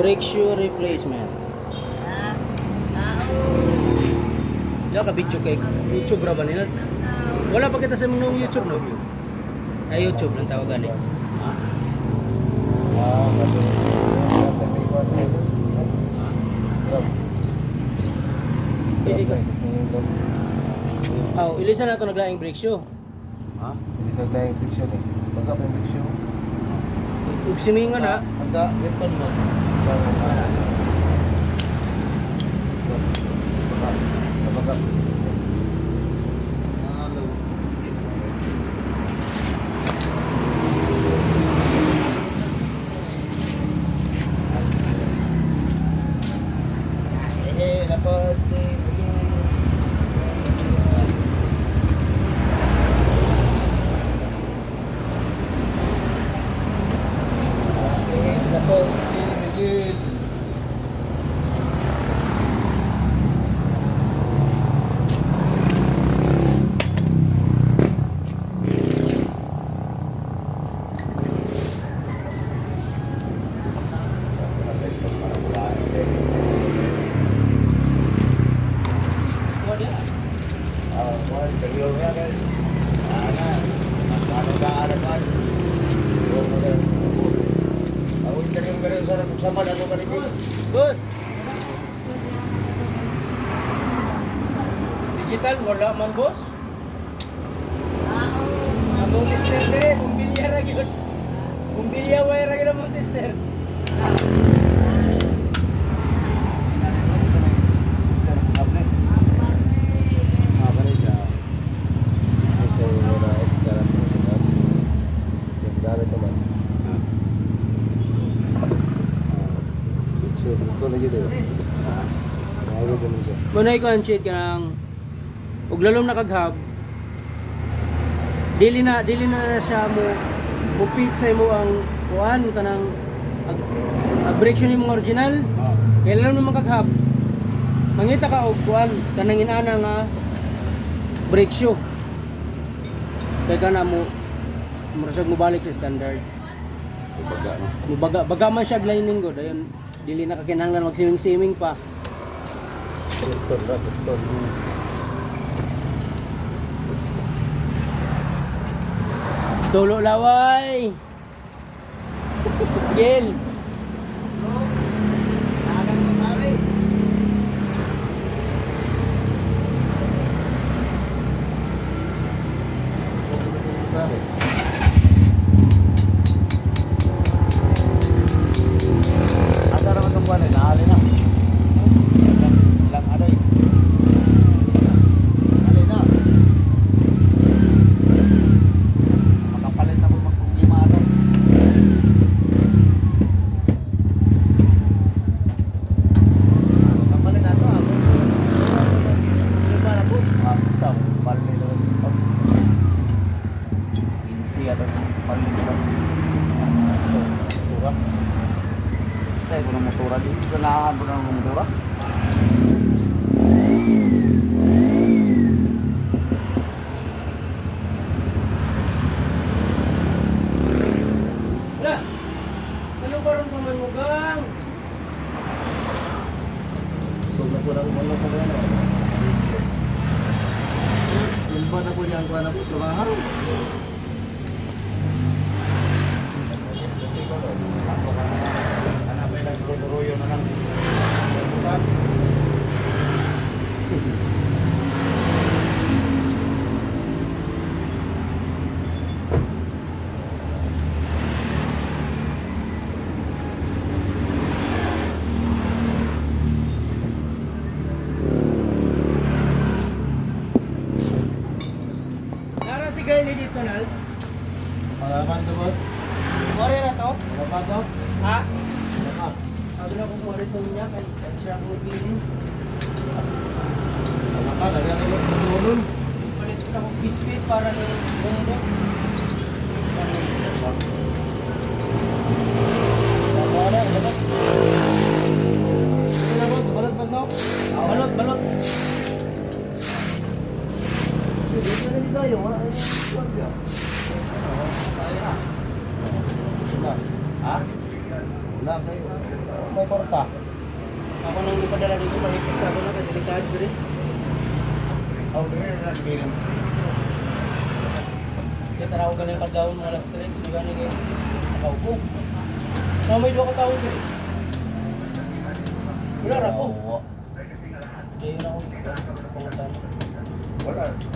Brake shoe replacement. Diyan ka video kay YouTube ra ba nila? Wala pa kita sa mga YouTube no? Ay YouTube lang tawagan eh. Ilisan na ito naglaing brake shoe. Ha? Ilisan na yung brake shoe eh. Baga pa yung brake shoe. Ugsimingan na. Ang sa weapon mo. Baga. Dapat si Miguel. Bus. Digital wala man boss. Among tester dire, bumbilya ra gyud. Bumbilya way ra gyud among tester. Munay ko ang cheat kanang ug lalom nakaghab. Dili na siya mo upit sa imo ang kuan kanang brake shoe nimo original. Kaya lalom na makaghab. Mangita ka og kuan kanang inana nga brake shoe. Kaya kana mo murasag mo balik sa standard. Baga man siya lining god ayon dili na kakinahanglan mag-swimming pa. Betul. Tulo laway. Gel. Ada orang tumbuhan ni, nahali na. Lang ada. Nahali na. Makapalit ako mag-problema ano. Kapalit na to ako. Problema na po. Asam, palit na ito. Insi at palit na. So, kurang. Tayo ko ng motora dito. Ganahan ko ng motora. Wala. Ano karon pa man mo gang? So, nakurang mo lang ko na. Limba na po yung kuha na po. Lumangar. Hanapin lang ruyo na lang. Nara si girlie dito nal. Malaman to, boss. Ore na to. Malaman to. Ha? Malaman. Sabi na kung ore to niya kay siya ko bilin. Malaman. Lagi ang ilong tutulun. Palit ko akong biscuit para ni Bongo. Balot. Dito na dito tayo. Wala kayong warga. Tayo na. Ha? Wala kayo. May porta. Ako nang ipadala dito, mahipos ako na, kaya delikado rin. Oh, ganyan na nagbirin. Kaya tara ko galing kadlawon mga alas 3, magani kayo. Nakaupo. Na may 2 katao dito. Wala ra ko. Oo. Kaya yun ako. Pangutan. Wala.